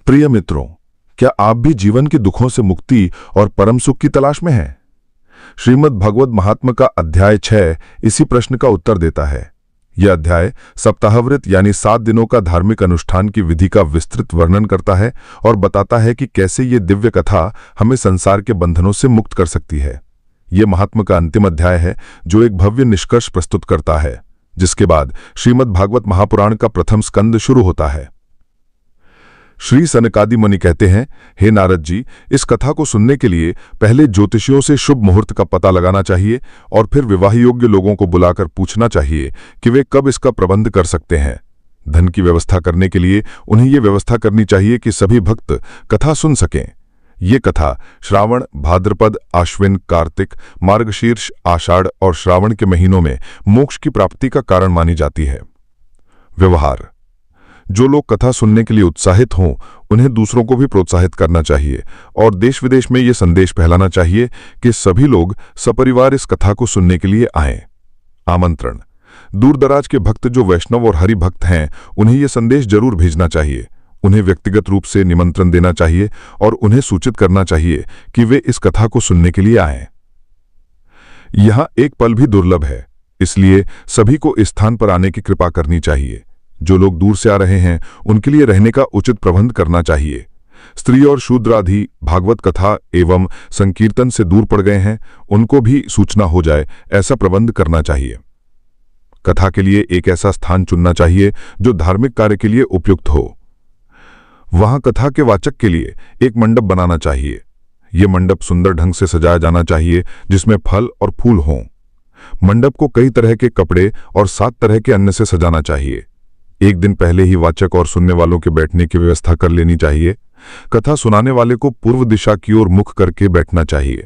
प्रिय मित्रों, क्या आप भी जीवन के दुखों से मुक्ति और परम सुख की तलाश में हैं? श्रीमद् भगवत महात्म का अध्याय 6 इसी प्रश्न का उत्तर देता है। यह अध्याय सप्ताहव्रत यानी 7 दिनों का धार्मिक अनुष्ठान की विधि का विस्तृत वर्णन करता है और बताता है कि कैसे ये दिव्य कथा हमें संसार के बंधनों से मुक्त कर सकती है। ये महात्म का अंतिम अध्याय है जो एक भव्य निष्कर्ष प्रस्तुत करता है, जिसके बाद श्रीमद् भागवत महापुराण का प्रथम स्कंद शुरू होता है। श्री सनकादि मुनि कहते हैं, हे नारद जी, इस कथा को सुनने के लिए पहले ज्योतिषियों से शुभ मुहूर्त का पता लगाना चाहिए और फिर विवाह योग्य लोगों को बुलाकर पूछना चाहिए कि वे कब इसका प्रबंध कर सकते हैं। धन की व्यवस्था करने के लिए उन्हें ये व्यवस्था करनी चाहिए कि सभी भक्त कथा सुन सकें। ये कथा श्रावण, भाद्रपद, आश्विन, कार्तिक, मार्गशीर्ष, आषाढ़ और श्रावण के महीनों में मोक्ष की प्राप्ति का कारण मानी जाती है। व्यवहार: जो लोग कथा सुनने के लिए उत्साहित हों, उन्हें दूसरों को भी प्रोत्साहित करना चाहिए और देश विदेश में ये संदेश फैलाना चाहिए कि सभी लोग सपरिवार इस कथा को सुनने के लिए आएं। आमंत्रण: दूर दराज के भक्त जो वैष्णव और हरि भक्त हैं, उन्हें ये संदेश जरूर भेजना चाहिए। उन्हें व्यक्तिगत रूप से निमंत्रण देना चाहिए और उन्हें सूचित करना चाहिए कि वे इस कथा को सुनने के लिए आएं। यहां एक पल भी दुर्लभ है, इसलिए सभी को इस स्थान पर आने की कृपा करनी चाहिए। जो लोग दूर से आ रहे हैं, उनके लिए रहने का उचित प्रबंध करना चाहिए। स्त्री और शूद्र आदि भागवत कथा एवं संकीर्तन से दूर पड़ गए हैं, उनको भी सूचना हो जाए, ऐसा प्रबंध करना चाहिए। कथा के लिए एक ऐसा स्थान चुनना चाहिए जो धार्मिक कार्य के लिए उपयुक्त हो। वहां कथा के वाचक के लिए एक मंडप बनाना चाहिए। यह मंडप सुंदर ढंग से सजाया जाना चाहिए, जिसमें फल और फूल हों। मंडप को कई तरह के कपड़े और 7 तरह के अन्न से सजाना चाहिए। एक दिन पहले ही वाचक और सुनने वालों के बैठने की व्यवस्था कर लेनी चाहिए। कथा सुनाने वाले को पूर्व दिशा की ओर मुख करके बैठना चाहिए।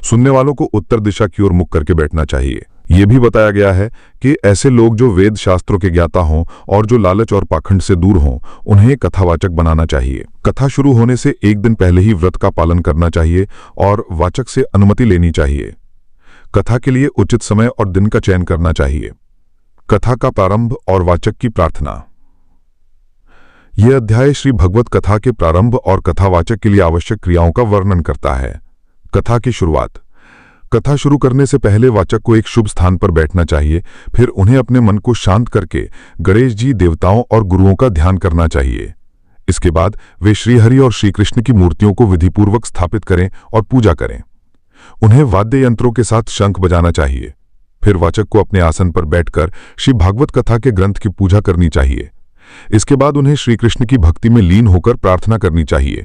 सुनने वालों को उत्तर दिशा की ओर मुख करके बैठना चाहिए। यह भी बताया गया है कि ऐसे लोग जो वेद शास्त्रों के ज्ञाता हों और जो लालच और पाखंड से दूर हों, उन्हें कथावाचक बनाना चाहिए। कथा शुरू होने से एक दिन पहले ही व्रत का पालन करना चाहिए और वाचक से अनुमति लेनी चाहिए। कथा के लिए उचित समय और दिन का चयन करना चाहिए। कथा का प्रारंभ और वाचक की प्रार्थना: यह अध्याय श्री भगवत कथा के प्रारंभ और कथावाचक के लिए आवश्यक क्रियाओं का वर्णन करता है। कथा की शुरुआत: कथा शुरू करने से पहले वाचक को एक शुभ स्थान पर बैठना चाहिए। फिर उन्हें अपने मन को शांत करके गणेश जी, देवताओं और गुरुओं का ध्यान करना चाहिए। इसके बाद वे श्रीहरि और श्री कृष्ण की मूर्तियों को विधिपूर्वक स्थापित करें और पूजा करें। उन्हें वाद्य यंत्रों के साथ शंख बजाना चाहिए। फिर वाचक को अपने आसन पर बैठकर श्री भागवत कथा के ग्रंथ की पूजा करनी चाहिए। इसके बाद उन्हें श्री कृष्ण की भक्ति में लीन होकर प्रार्थना करनी चाहिए।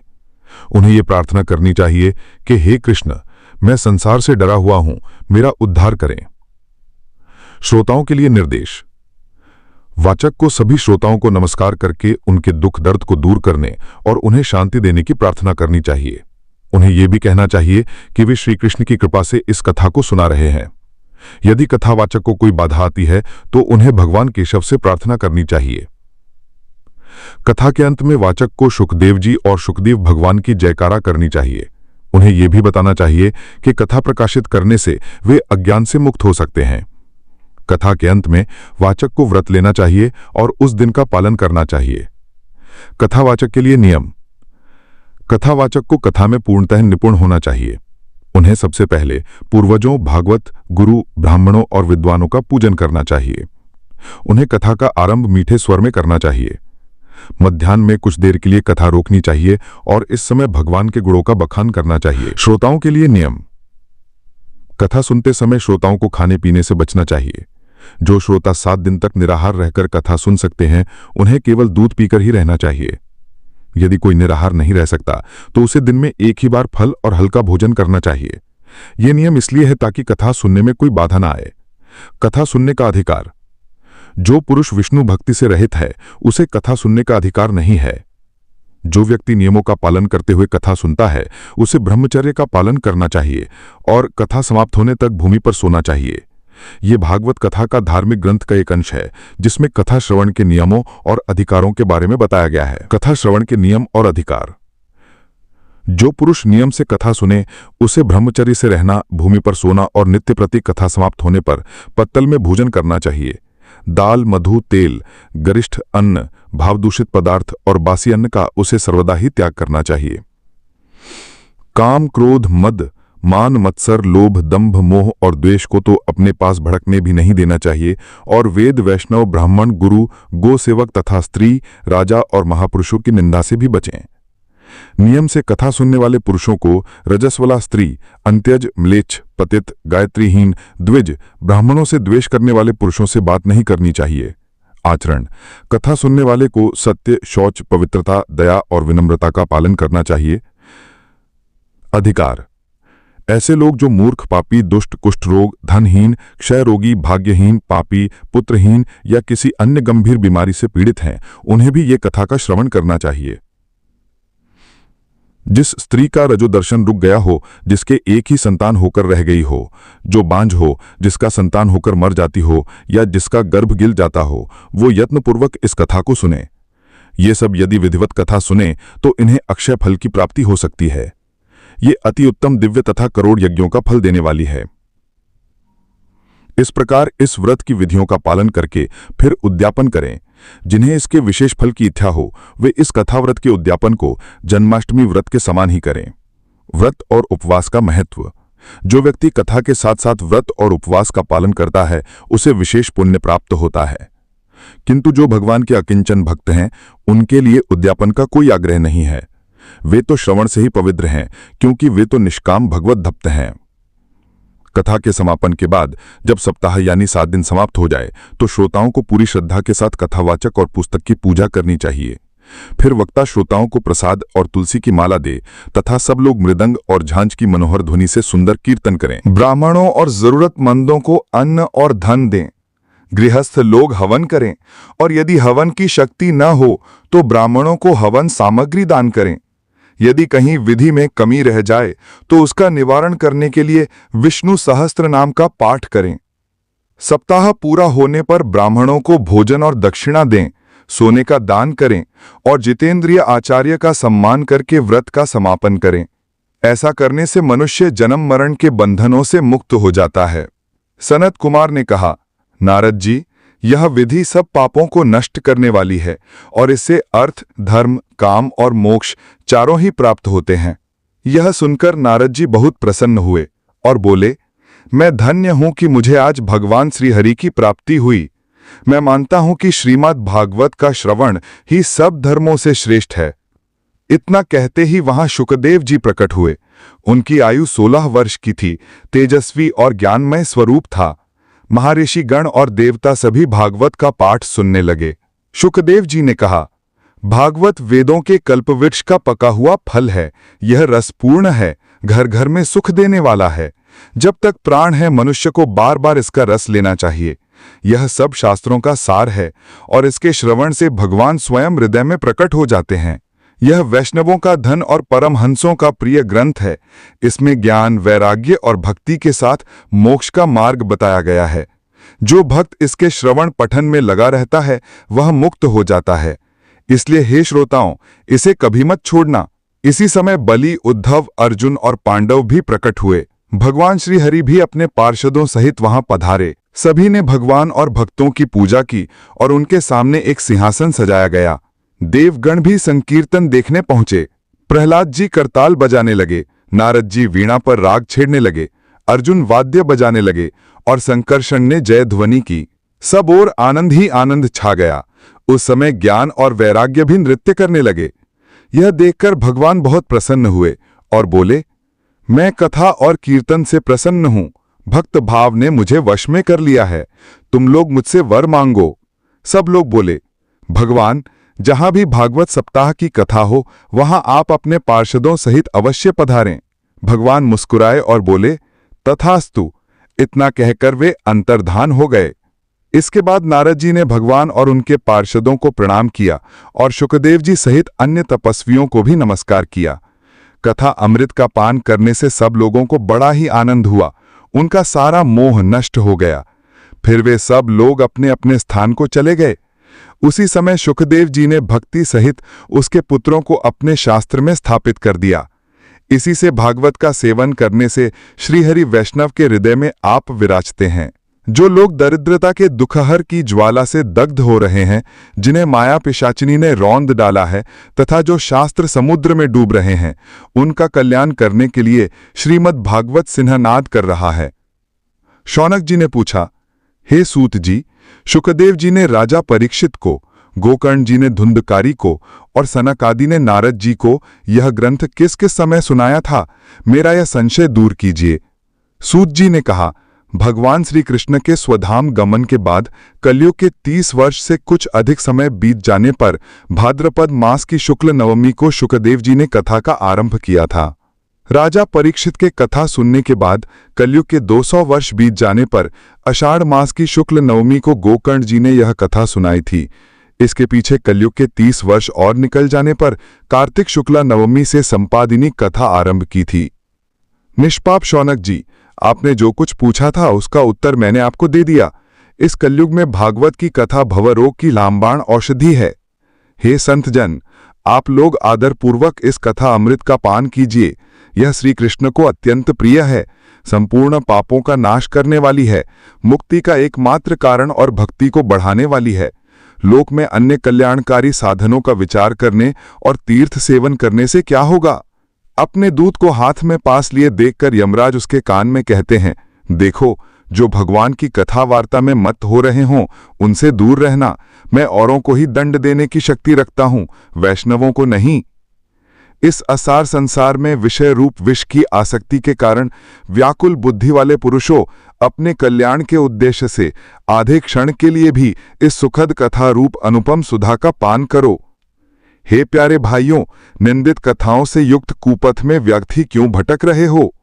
उन्हें ये प्रार्थना करनी चाहिए कि हे कृष्ण, मैं संसार से डरा हुआ हूं, मेरा उद्धार करें। श्रोताओं के लिए निर्देश: वाचक को सभी श्रोताओं को नमस्कार करके उनके दुख दर्द को दूर करने और उन्हें शांति देने की प्रार्थना करनी चाहिए। उन्हें यह भी कहना चाहिए कि वे श्री कृष्ण की कृपा से इस कथा को सुना रहे हैं। यदि कथावाचक को कोई बाधा आती है तो उन्हें भगवान केशव से प्रार्थना करनी चाहिए। कथा के अंत में वाचक को सुखदेव जी और सुखदेव भगवान की जयकारा करनी चाहिए। उन्हें यह भी बताना चाहिए कि कथा प्रकाशित करने से वे अज्ञान से मुक्त हो सकते हैं। कथा के अंत में वाचक को व्रत लेना चाहिए और उस दिन का पालन करना चाहिए। कथावाचक के लिए नियम: कथावाचक को कथा में पूर्णतः निपुण होना चाहिए। उन्हें सबसे पहले पूर्वजों, भागवत, गुरु, ब्राह्मणों और विद्वानों का पूजन करना चाहिए। उन्हें कथा का आरंभ मीठे स्वर में करना चाहिए। मध्याह्न में कुछ देर के लिए कथा रोकनी चाहिए और इस समय भगवान के गुणों का बखान करना चाहिए। श्रोताओं के लिए नियम: कथा सुनते समय श्रोताओं को खाने पीने से बचना चाहिए। जो श्रोता 7 दिन तक निराहार रहकर कथा सुन सकते हैं, उन्हें केवल दूध पीकर ही रहना चाहिए। यदि कोई निराहार नहीं रह सकता तो उसे दिन में एक ही बार फल और हल्का भोजन करना चाहिए। यह नियम इसलिए है ताकि कथा सुनने में कोई बाधा ना आए। कथा सुनने का अधिकार: जो पुरुष विष्णु भक्ति से रहित है, उसे कथा सुनने का अधिकार नहीं है। जो व्यक्ति नियमों का पालन करते हुए कथा सुनता है, उसे ब्रह्मचर्य का पालन करना चाहिए और कथा समाप्त होने तक भूमि पर सोना चाहिए। ये भागवत कथा का धार्मिक ग्रंथ का एक अंश है, जिसमें कथा श्रवण के नियमों और अधिकारों के बारे में बताया गया है। कथा श्रवण के नियम और अधिकार: जो पुरुष नियम से कथा सुने, उसे ब्रह्मचर्य से रहना, भूमि पर सोना और नित्य प्रति कथा समाप्त होने पर पत्तल में भोजन करना चाहिए। दाल, मधु, तेल, गरिष्ठ अन्न, भावदूषित पदार्थ और बासी अन्न का उसे सर्वदा ही त्याग करना चाहिए। काम, क्रोध, मद, मान, मत्सर, लोभ, दंभ, मोह और द्वेष को तो अपने पास भड़कने भी नहीं देना चाहिए और वेद, वैष्णव, ब्राह्मण, गुरु, गो सेवक तथा स्त्री, राजा और महापुरुषों की निंदा से भी बचें। नियम से कथा सुनने वाले पुरुषों को रजस्वला स्त्री, अंत्यज, म्लेच्छ, पतित, गायत्रीहीन, द्विज, ब्राह्मणों से द्वेष करने वाले पुरुषों से बात नहीं करनी चाहिए। आचरण: कथा सुनने वाले को सत्य, शौच, पवित्रता, दया और विनम्रता का पालन करना चाहिए। अधिकार: ऐसे लोग जो मूर्ख, पापी, दुष्ट, कुष्ठ रोग, धनहीन, क्षय रोगी, भाग्यहीन, पापी, पुत्रहीन या किसी अन्य गंभीर बीमारी से पीड़ित हैं, उन्हें भी ये कथा का श्रवण करना चाहिए। जिस स्त्री का रजोदर्शन रुक गया हो, जिसके एक ही संतान होकर रह गई हो, जो बांझ हो, जिसका संतान होकर मर जाती हो या जिसका गर्भ गिल जाता हो, वो यत्नपूर्वक इस कथा को सुने। ये सब यदि विधिवत कथा सुने तो इन्हें अक्षय फल की प्राप्ति हो सकती है। ये अति उत्तम, दिव्य तथा करोड़ यज्ञों का फल देने वाली है। इस प्रकार इस व्रत की विधियों का पालन करके फिर उद्यापन करें। जिन्हें इसके विशेष फल की इच्छा हो वे इस कथा व्रत के उद्यापन को जन्माष्टमी व्रत के समान ही करें। व्रत और उपवास का महत्व: जो व्यक्ति कथा के साथ साथ व्रत और उपवास का पालन करता है उसे विशेष पुण्य प्राप्त होता है, किंतु जो भगवान के अकिंचन भक्त हैं उनके लिए उद्यापन का कोई आग्रह नहीं है। वे तो श्रवण से ही पवित्र हैं, क्योंकि वे तो निष्काम भगवत भक्त हैं। कथा के समापन के बाद जब सप्ताह यानी 7 दिन समाप्त हो जाए तो श्रोताओं को पूरी श्रद्धा के साथ कथावाचक और पुस्तक की पूजा करनी चाहिए। फिर वक्ता श्रोताओं को प्रसाद और तुलसी की माला दे तथा सब लोग मृदंग और झांझ की मनोहर ध्वनि से सुंदर कीर्तन करें। ब्राह्मणों और जरूरतमंदों को अन्न और धन दें। गृहस्थ लोग हवन करें और यदि हवन की शक्ति न हो तो ब्राह्मणों को हवन सामग्री दान करें। यदि कहीं विधि में कमी रह जाए तो उसका निवारण करने के लिए विष्णु सहस्त्र नाम का पाठ करें। सप्ताह पूरा होने पर ब्राह्मणों को भोजन और दक्षिणा दें, सोने का दान करें और जितेंद्रिय आचार्य का सम्मान करके व्रत का समापन करें। ऐसा करने से मनुष्य जन्म मरण के बंधनों से मुक्त हो जाता है। सनत कुमार ने कहा, नारद जी, यह विधि सब पापों को नष्ट करने वाली है और इससे अर्थ, धर्म, काम और मोक्ष चारों ही प्राप्त होते हैं। यह सुनकर नारद जी बहुत प्रसन्न हुए और बोले, मैं धन्य हूं कि मुझे आज भगवान श्रीहरि की प्राप्ति हुई। मैं मानता हूं कि श्रीमद् भागवत का श्रवण ही सब धर्मों से श्रेष्ठ है। इतना कहते ही वहां शुकदेव जी प्रकट हुए। उनकी आयु 16 वर्ष की थी, तेजस्वी और ज्ञानमय स्वरूप था। महर्षि गण और देवता सभी भागवत का पाठ सुनने लगे। शुकदेव जी ने कहा, भागवत वेदों के कल्पवृक्ष का पका हुआ फल है। यह रसपूर्ण है, घर घर में सुख देने वाला है। जब तक प्राण है मनुष्य को बार बार इसका रस लेना चाहिए। यह सब शास्त्रों का सार है और इसके श्रवण से भगवान स्वयं हृदय में प्रकट हो जाते हैं। यह वैष्णवों का धन और परमहंसों का प्रिय ग्रंथ है। इसमें ज्ञान, वैराग्य और भक्ति के साथ मोक्ष का मार्ग बताया गया है। जो भक्त इसके श्रवण पठन में लगा रहता है वह मुक्त हो जाता है। इसलिए हे श्रोताओं, इसे कभी मत छोड़ना। इसी समय बलि, उद्धव, अर्जुन और पांडव भी प्रकट हुए। भगवान श्री हरि भी अपने पार्षदों सहित वहां पधारे। सभी ने भगवान और भक्तों की पूजा की और उनके सामने एक सिंहासन सजाया गया। देवगण भी संकीर्तन देखने पहुंचे। प्रहलाद जी करताल बजाने लगे, नारद जी वीणा पर राग छेड़ने लगे, अर्जुन वाद्य बजाने लगे और संकर्षण ने जय ध्वनि की। सब ओर आनंद ही आनंद छा गया। उस समय ज्ञान और वैराग्य भी नृत्य करने लगे। यह देखकर भगवान बहुत प्रसन्न हुए और बोले, मैं कथा और कीर्तन से प्रसन्न हूं। भक्त भाव ने मुझे वश में कर लिया है। तुम लोग मुझसे वर मांगो। सब लोग बोले, भगवान, जहां भी भागवत सप्ताह की कथा हो वहां आप अपने पार्षदों सहित अवश्य पधारें। भगवान मुस्कुराए और बोले, तथास्तु। इतना कहकर वे अंतर्धान हो गए। इसके बाद नारद जी ने भगवान और उनके पार्षदों को प्रणाम किया और शुकदेव जी सहित अन्य तपस्वियों को भी नमस्कार किया। कथा अमृत का पान करने से सब लोगों को बड़ा ही आनंद हुआ। उनका सारा मोह नष्ट हो गया। फिर वे सब लोग अपने अपने स्थान को चले गए। उसी समय शुकदेव जी ने भक्ति सहित उसके पुत्रों को अपने शास्त्र में स्थापित कर दिया। इसी से भागवत का सेवन करने से श्रीहरि वैष्णव के हृदय में आप विराजते हैं। जो लोग दरिद्रता के दुखहर की ज्वाला से दग्ध हो रहे हैं, जिन्हें माया पिशाचिनी ने रौंद डाला है तथा जो शास्त्र समुद्र में डूब रहे हैं, उनका कल्याण करने के लिए श्रीमद् भागवत सिंहनाद कर रहा है। शौनक जी ने पूछा, हे सूत जी, शुकदेव जी ने राजा परीक्षित को, गोकर्ण जी ने धुंधकारी को और सनक आदि ने नारद जी को यह ग्रंथ किस किस समय सुनाया था? मेरा यह संशय दूर कीजिए। सूत जी ने कहा, भगवान श्री कृष्ण के स्वधाम गमन के बाद कलयुग के 30 वर्ष से कुछ अधिक समय बीत जाने पर भाद्रपद मास की शुक्ल नवमी को शुकदेव जी ने कथा का आरंभ किया था। राजा परीक्षित के कथा सुनने के बाद कलयुग के 200 वर्ष बीत जाने पर आषाढ़ मास की शुक्ल नवमी को गोकर्ण जी ने यह कथा सुनाई थी। इसके पीछे कलयुग के 30 वर्ष और निकल जाने पर कार्तिक शुक्ला नवमी से संपादिनी कथा आरंभ की थी। निष्पाप शौनक जी, आपने जो कुछ पूछा था उसका उत्तर मैंने आपको दे दिया। इस कलयुग में भागवत की कथा भवरोग की लामबाण औषधि है। हे संतजन, आप लोग आदरपूर्वक इस कथा अमृत का पान कीजिए। यह श्री कृष्ण को अत्यंत प्रिय है, संपूर्ण पापों का नाश करने वाली है, मुक्ति का एकमात्र कारण और भक्ति को बढ़ाने वाली है। लोक में अन्य कल्याणकारी साधनों का विचार करने और तीर्थ सेवन करने से क्या होगा? अपने दूत को हाथ में पास लिए देखकर यमराज उसके कान में कहते हैं, देखो, जो भगवान की कथा वार्ता में मत हो रहे हों उनसे दूर रहना। मैं औरों को ही दंड देने की शक्ति रखता हूं, वैष्णवों को नहीं। इस असार संसार में विषय रूप विष की आसक्ति के कारण व्याकुल बुद्धि वाले पुरुषों, अपने कल्याण के उद्देश्य से आधे क्षण के लिए भी इस सुखद कथा रूप अनुपम सुधा का पान करो। हे प्यारे भाइयों, निंदित कथाओं से युक्त कुपथ में व्यक्ति क्यों भटक रहे हो?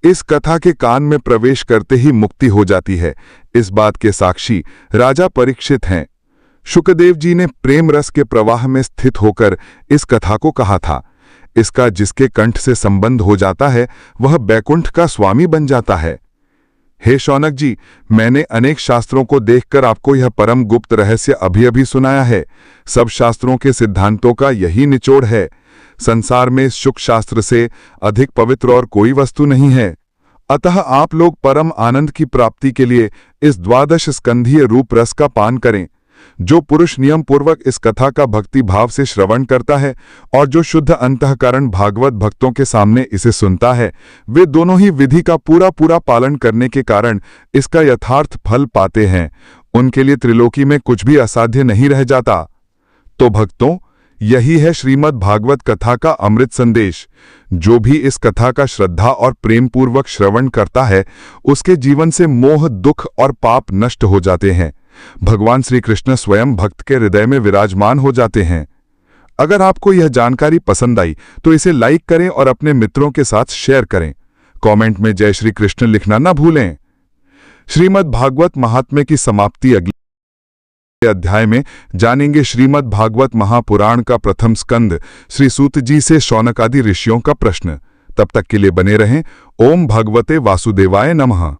इस कथा के कान में प्रवेश करते ही मुक्ति हो जाती है। इस बात के साक्षी राजा परीक्षित हैं। शुकदेव जी ने प्रेम रस के प्रवाह में स्थित होकर इस कथा को कहा था। इसका जिसके कंठ से संबंध हो जाता है वह बैकुंठ का स्वामी बन जाता है। हे शौनक जी, मैंने अनेक शास्त्रों को देखकर आपको यह परम गुप्त रहस्य अभी अभी सुनाया है। सब शास्त्रों के सिद्धांतों का यही निचोड़ है। संसार में इस शुक शास्त्र से अधिक पवित्र और कोई वस्तु नहीं है। अतः आप लोग परम आनंद की प्राप्ति के लिए इस 12 स्कंधीय रूप रस का पान करें। जो पुरुष नियम पूर्वक इस कथा का भक्ति भाव से श्रवण करता है और जो शुद्ध अंतःकरण भागवत भक्तों के सामने इसे सुनता है, वे दोनों ही विधि का पूरा पूरा पालन करने के कारण इसका यथार्थ फल पाते हैं। उनके लिए त्रिलोकी में कुछ भी असाध्य नहीं रह जाता। तो भक्तों, यही है श्रीमद् भागवत कथा का अमृत संदेश। जो भी इस कथा का श्रद्धा और प्रेम पूर्वक श्रवण करता है, उसके जीवन से मोह, दुख और पाप नष्ट हो जाते हैं। भगवान श्री कृष्ण स्वयं भक्त के हृदय में विराजमान हो जाते हैं। अगर आपको यह जानकारी पसंद आई तो इसे लाइक करें और अपने मित्रों के साथ शेयर करें। कमेंट में जय श्री कृष्ण लिखना न भूलें। श्रीमद् भागवत महात्म्य की समाप्ति अगले अध्याय में जानेंगे। श्रीमद् भागवत महापुराण का प्रथम स्कंद, श्री सूत जी से शौनक आदि ऋषियों का प्रश्न। तब तक के लिए बने रहें। ओम भगवते वासुदेवाय नमः।